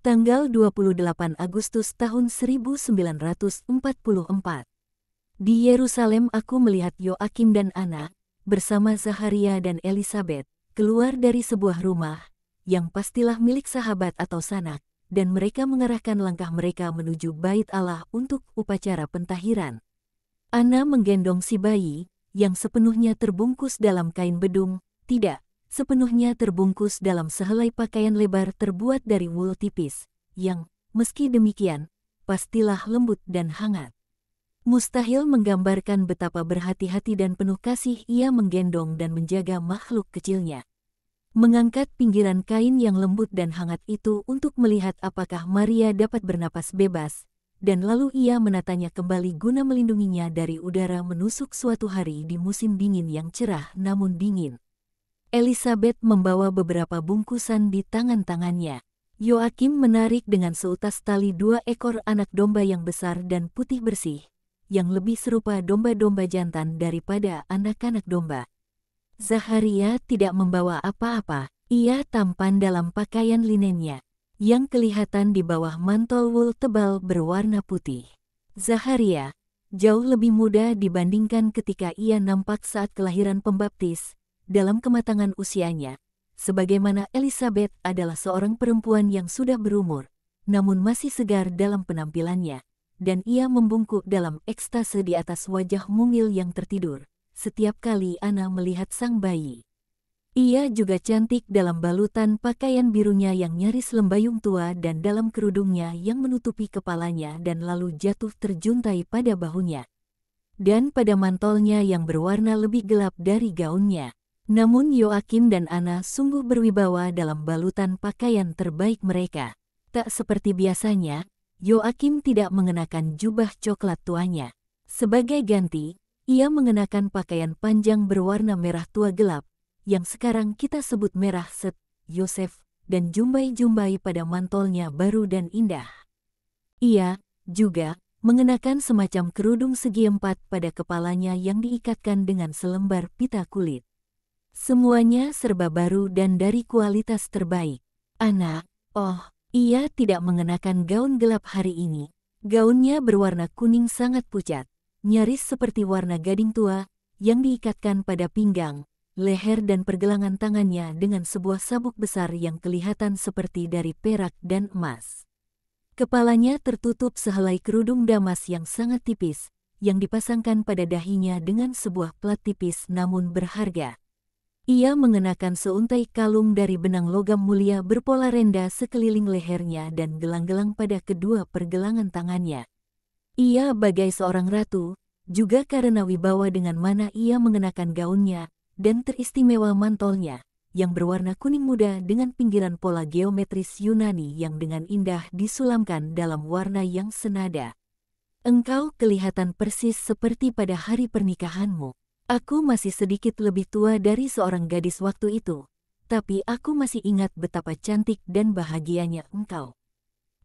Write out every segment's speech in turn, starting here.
Tanggal 28 Agustus tahun 1944. Di Yerusalem aku melihat Yoakim dan Ana, bersama Zaharia dan Elisabet, keluar dari sebuah rumah, yang pastilah milik sahabat atau sanak, dan mereka mengarahkan langkah mereka menuju Bait Allah untuk upacara pentahiran. Ana menggendong si bayi, yang sepenuhnya terbungkus dalam kain bedung, tidak, sepenuhnya terbungkus dalam sehelai pakaian lebar terbuat dari wul tipis, yang, meski demikian, pastilah lembut dan hangat. Mustahil menggambarkan betapa berhati-hati dan penuh kasih ia menggendong dan menjaga makhluk kecilnya. Mengangkat pinggiran kain yang lembut dan hangat itu untuk melihat apakah Maria dapat bernapas bebas, dan lalu ia menatanya kembali guna melindunginya dari udara menusuk suatu hari di musim dingin yang cerah namun dingin. Elisabet membawa beberapa bungkusan di tangan-tangannya. Yoakim menarik dengan seutas tali 2 ekor anak domba yang besar dan putih bersih, yang lebih serupa domba-domba jantan daripada anak-anak domba. Zaharia tidak membawa apa-apa, ia tampan dalam pakaian linennya, yang kelihatan di bawah mantel wul tebal berwarna putih. Zaharia, jauh lebih muda dibandingkan ketika ia nampak saat kelahiran pembaptis, dalam kematangan usianya, sebagaimana Elisabet adalah seorang perempuan yang sudah berumur, namun masih segar dalam penampilannya, dan ia membungkuk dalam ekstase di atas wajah mungil yang tertidur, setiap kali Ana melihat sang bayi. Ia juga cantik dalam balutan pakaian birunya yang nyaris lembayung tua dan dalam kerudungnya yang menutupi kepalanya dan lalu jatuh terjuntai pada bahunya. Dan pada mantolnya yang berwarna lebih gelap dari gaunnya. Namun Yoakim dan Ana sungguh berwibawa dalam balutan pakaian terbaik mereka. Tak seperti biasanya, Yoakim tidak mengenakan jubah coklat tuanya. Sebagai ganti, ia mengenakan pakaian panjang berwarna merah tua gelap, yang sekarang kita sebut merah set, Yosef, dan jumbai-jumbai pada mantolnya baru dan indah. Ia, juga, mengenakan semacam kerudung segi empat pada kepalanya yang diikatkan dengan selembar pita kulit. Semuanya serba baru dan dari kualitas terbaik. Ana, ia tidak mengenakan gaun gelap hari ini. Gaunnya berwarna kuning sangat pucat, nyaris seperti warna gading tua, yang diikatkan pada pinggang, leher dan pergelangan tangannya dengan sebuah sabuk besar yang kelihatan seperti dari perak dan emas. Kepalanya tertutup sehelai kerudung damas yang sangat tipis, yang dipasangkan pada dahinya dengan sebuah plat tipis namun berharga. Ia mengenakan seuntai kalung dari benang logam mulia berpola renda sekeliling lehernya dan gelang-gelang pada kedua pergelangan tangannya. Ia bagai seorang ratu, juga karena wibawa dengan mana ia mengenakan gaunnya, dan teristimewa mantolnya, yang berwarna kuning muda dengan pinggiran pola geometris Yunani yang dengan indah disulamkan dalam warna yang senada. Engkau kelihatan persis seperti pada hari pernikahanmu. Aku masih sedikit lebih tua dari seorang gadis waktu itu, tapi aku masih ingat betapa cantik dan bahagianya engkau,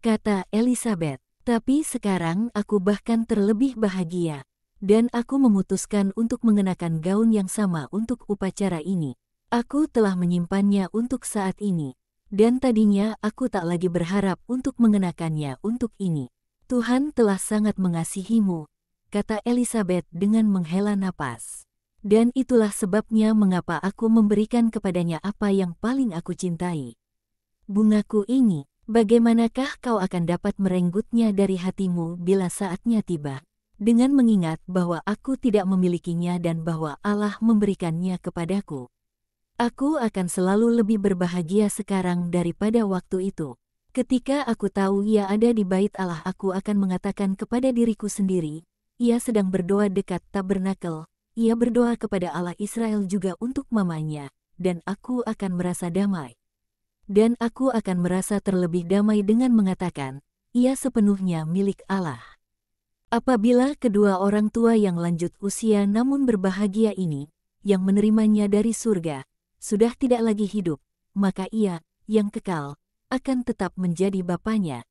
kata Elisabet. Tapi sekarang aku bahkan terlebih bahagia, dan aku memutuskan untuk mengenakan gaun yang sama untuk upacara ini. Aku telah menyimpannya untuk saat ini, dan tadinya aku tak lagi berharap untuk mengenakannya untuk ini. Tuhan telah sangat mengasihimu, kata Elisabet dengan menghela napas. Dan itulah sebabnya mengapa aku memberikan kepadanya apa yang paling aku cintai. Bungaku ini, bagaimanakah kau akan dapat merenggutnya dari hatimu bila saatnya tiba? Dengan mengingat bahwa aku tidak memilikinya dan bahwa Allah memberikannya kepadaku. Aku akan selalu lebih berbahagia sekarang daripada waktu itu. Ketika aku tahu ia ada di Bait Allah, aku akan mengatakan kepada diriku sendiri, ia sedang berdoa dekat tabernakel. Ia berdoa kepada Allah Israel juga untuk mamanya, dan aku akan merasa damai. Dan aku akan merasa terlebih damai dengan mengatakan, ia sepenuhnya milik Allah. Apabila kedua orang tua yang lanjut usia namun berbahagia ini, yang menerimanya dari surga, sudah tidak lagi hidup, maka ia, yang kekal, akan tetap menjadi bapanya.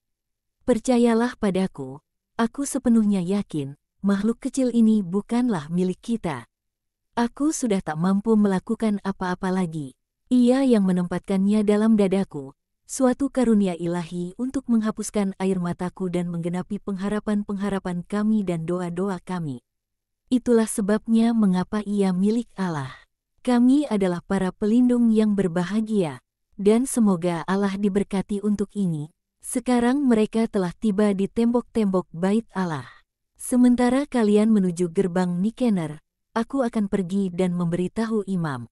Percayalah padaku, aku sepenuhnya yakin, makhluk kecil ini bukanlah milik kita. Aku sudah tak mampu melakukan apa-apa lagi. Ia yang menempatkannya dalam dadaku, suatu karunia ilahi untuk menghapuskan air mataku dan menggenapi pengharapan-pengharapan kami dan doa-doa kami. Itulah sebabnya mengapa ia milik Allah. Kami adalah para pelindung yang berbahagia, dan semoga Allah diberkati untuk ini. Sekarang mereka telah tiba di tembok-tembok bait Allah. Sementara kalian menuju gerbang Nikener, aku akan pergi dan memberitahu imam.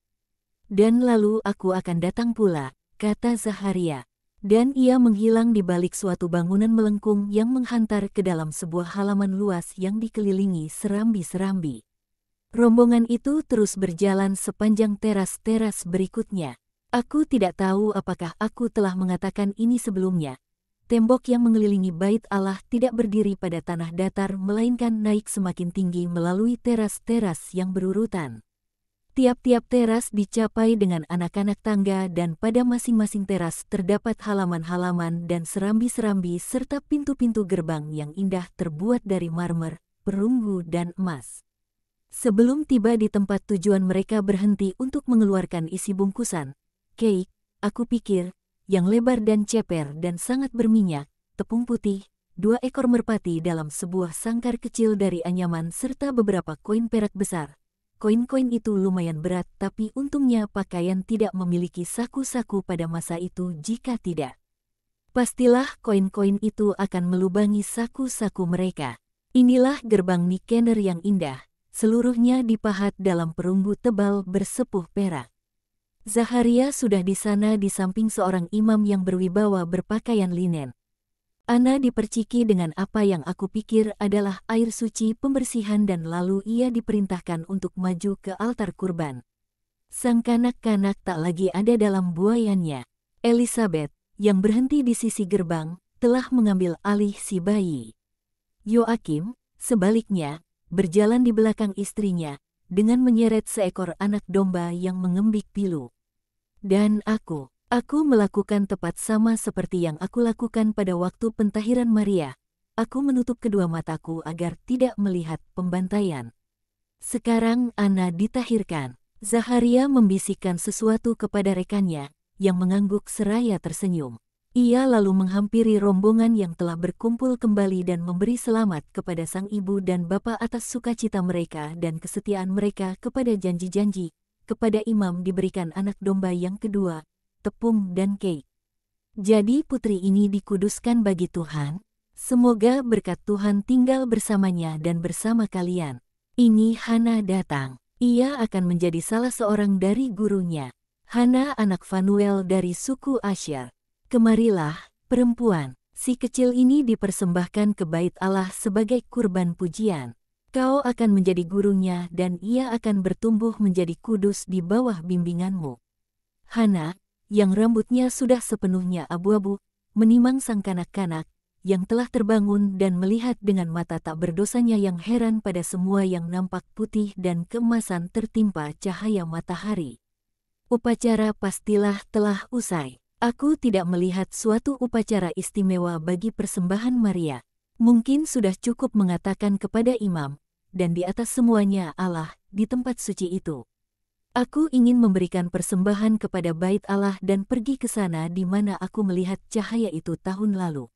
Dan lalu aku akan datang pula, kata Zaharia. Dan ia menghilang di balik suatu bangunan melengkung yang menghantar ke dalam sebuah halaman luas yang dikelilingi serambi-serambi. Rombongan itu terus berjalan sepanjang teras-teras berikutnya. Aku tidak tahu apakah aku telah mengatakan ini sebelumnya. Tembok yang mengelilingi bait Allah tidak berdiri pada tanah datar melainkan naik semakin tinggi melalui teras-teras yang berurutan. Tiap-tiap teras dicapai dengan anak-anak tangga dan pada masing-masing teras terdapat halaman-halaman dan serambi-serambi serta pintu-pintu gerbang yang indah terbuat dari marmer, perunggu dan emas. Sebelum tiba di tempat tujuan mereka berhenti untuk mengeluarkan isi bungkusan, keik, aku pikir, yang lebar dan ceper dan sangat berminyak, tepung putih, 2 ekor merpati dalam sebuah sangkar kecil dari anyaman serta beberapa koin perak besar. Koin-koin itu lumayan berat tapi untungnya pakaian tidak memiliki saku-saku pada masa itu jika tidak. Pastilah koin-koin itu akan melubangi saku-saku mereka. Inilah gerbang Nikener yang indah, seluruhnya dipahat dalam perunggu tebal bersepuh perak. Zaharia sudah di sana di samping seorang imam yang berwibawa berpakaian linen. Ana diperciki dengan apa yang aku pikir adalah air suci pembersihan dan lalu ia diperintahkan untuk maju ke altar kurban. Sang kanak-kanak tak lagi ada dalam buayannya. Elizabeth, yang berhenti di sisi gerbang, telah mengambil alih si bayi. Yoakim, sebaliknya, berjalan di belakang istrinya, dengan menyeret seekor anak domba yang mengembik pilu. Dan aku melakukan tepat sama seperti yang aku lakukan pada waktu pentahiran Maria. Aku menutup kedua mataku agar tidak melihat pembantaian. Sekarang Ana ditahirkan. Zaharia membisikkan sesuatu kepada rekannya, yang mengangguk seraya tersenyum. Ia lalu menghampiri rombongan yang telah berkumpul kembali dan memberi selamat kepada sang ibu dan bapa atas sukacita mereka dan kesetiaan mereka kepada janji-janji. Kepada imam diberikan anak domba yang kedua, tepung dan keik. Jadi putri ini dikuduskan bagi Tuhan. Semoga berkat Tuhan tinggal bersamanya dan bersama kalian. Ini Hana datang. Ia akan menjadi salah seorang dari gurunya. Hana anak Fanuel dari suku Asyar. Kemarilah, perempuan. Si kecil ini dipersembahkan ke bait Allah sebagai kurban pujian. Kau akan menjadi gurunya dan ia akan bertumbuh menjadi kudus di bawah bimbinganmu. Hana, yang rambutnya sudah sepenuhnya abu-abu, menimang sang kanak-kanak, yang telah terbangun dan melihat dengan mata tak berdosanya yang heran pada semua yang nampak putih dan keemasan tertimpa cahaya matahari. Upacara pastilah telah usai. Aku tidak melihat suatu upacara istimewa bagi persembahan Maria. Mungkin sudah cukup mengatakan kepada imam, dan di atas semuanya Allah, di tempat suci itu. Aku ingin memberikan persembahan kepada bait Allah dan pergi ke sana di mana aku melihat cahaya itu tahun lalu.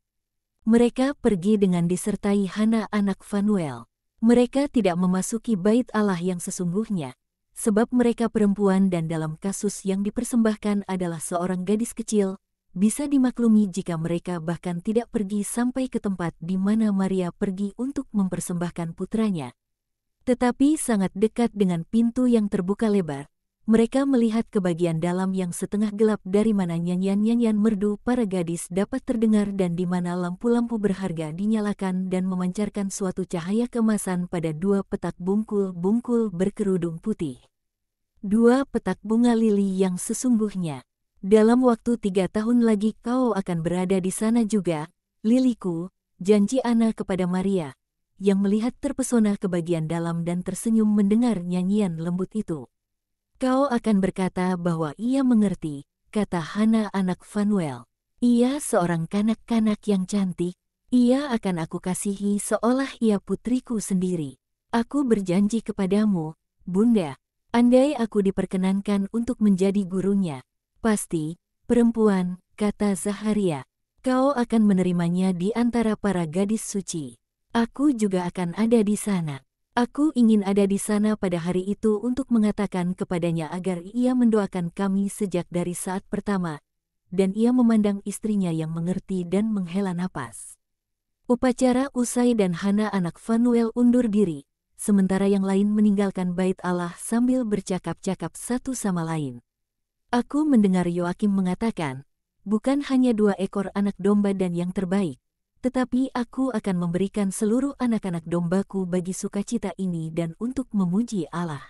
Mereka pergi dengan disertai Hana anak Fanuel. Mereka tidak memasuki bait Allah yang sesungguhnya, sebab mereka perempuan dan dalam kasus yang dipersembahkan adalah seorang gadis kecil, bisa dimaklumi jika mereka bahkan tidak pergi sampai ke tempat di mana Maria pergi untuk mempersembahkan putranya. Tetapi sangat dekat dengan pintu yang terbuka lebar, mereka melihat ke bagian dalam yang setengah gelap dari mana nyanyian-nyanyian merdu para gadis dapat terdengar dan di mana lampu-lampu berharga dinyalakan dan memancarkan suatu cahaya keemasan pada 2 petak bungkul-bungkul berkerudung putih. 2 petak bunga lili yang sesungguhnya. Dalam waktu 3 tahun lagi kau akan berada di sana juga, liliku, janji Ana kepada Maria, yang melihat terpesona ke bagian dalam dan tersenyum mendengar nyanyian lembut itu. Kau akan berkata bahwa ia mengerti, kata Hana anak Fanuel. Ia seorang kanak-kanak yang cantik, ia akan aku kasihi seolah ia putriku sendiri. Aku berjanji kepadamu, Bunda, andai aku diperkenankan untuk menjadi gurunya, pasti, perempuan, berkata Zaharia. Kau akan menerimanya di antara para gadis suci. Aku juga akan ada di sana. Aku ingin ada di sana pada hari itu untuk mengatakan kepadanya agar ia mendoakan kami sejak dari saat pertama. Dan ia memandang istrinya yang mengerti dan menghela napas. Upacara usai dan Hana anak Fanuel undur diri, sementara yang lain meninggalkan bait Allah sambil bercakap-cakap satu sama lain. Aku mendengar Yoakim mengatakan, bukan hanya 2 ekor anak domba dan yang terbaik, tetapi aku akan memberikan seluruh anak-anak dombaku bagi sukacita ini dan untuk memuji Allah.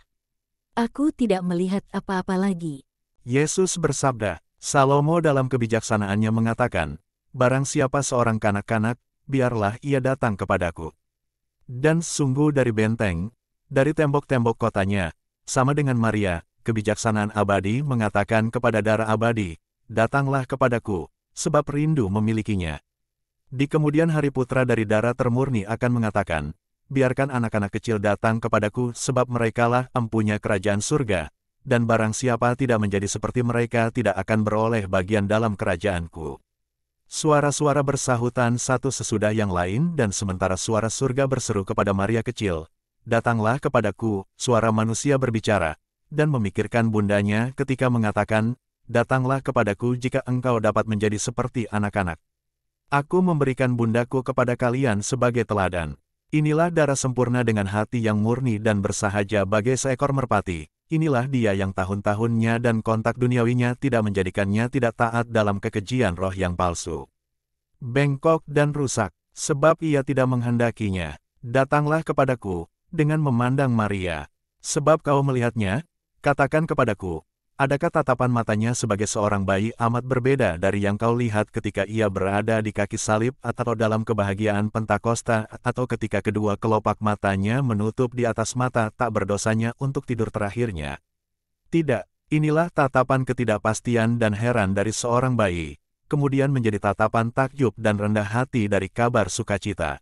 Aku tidak melihat apa-apa lagi. Yesus bersabda, Salomo dalam kebijaksanaannya mengatakan, barang siapa seorang kanak-kanak, biarlah ia datang kepadaku. Dan sungguh dari benteng, dari tembok-tembok kotanya, sama dengan Maria, kebijaksanaan abadi mengatakan kepada darah abadi, datanglah kepadaku, sebab rindu memilikinya. Di kemudian hari putra dari darah termurni akan mengatakan, biarkan anak-anak kecil datang kepadaku sebab merekalah empunya kerajaan surga, dan barang siapa tidak menjadi seperti mereka tidak akan beroleh bagian dalam kerajaanku. Suara-suara bersahutan satu sesudah yang lain dan sementara suara surga berseru kepada Maria kecil, datanglah kepadaku, suara manusia berbicara, dan memikirkan bundanya ketika mengatakan, datanglah kepadaku jika engkau dapat menjadi seperti anak-anak. Aku memberikan bundaku kepada kalian sebagai teladan. Inilah darah sempurna dengan hati yang murni dan bersahaja bagai seekor merpati. Inilah dia yang tahun-tahunnya dan kontak duniawinya tidak menjadikannya tidak taat dalam kekejian roh yang palsu. Bengkok dan rusak, sebab ia tidak menghendakinya. Datanglah kepadaku, dengan memandang Maria. Sebab kau melihatnya, katakan kepadaku, adakah tatapan matanya sebagai seorang bayi amat berbeda dari yang kau lihat ketika ia berada di kaki salib atau dalam kebahagiaan Pentakosta atau ketika kedua kelopak matanya menutup di atas mata tak berdosanya untuk tidur terakhirnya? Tidak, inilah tatapan ketidakpastian dan heran dari seorang bayi, kemudian menjadi tatapan takjub dan rendah hati dari kabar sukacita.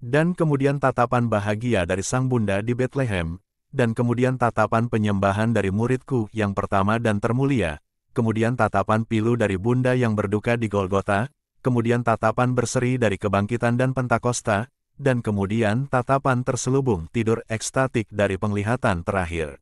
Dan kemudian tatapan bahagia dari sang bunda di Betlehem, dan kemudian tatapan penyembahan dari muridku yang pertama dan termulia, kemudian tatapan pilu dari bunda yang berduka di Golgota, kemudian tatapan berseri dari kebangkitan dan Pentakosta, dan kemudian tatapan terselubung tidur ekstatik dari penglihatan terakhir.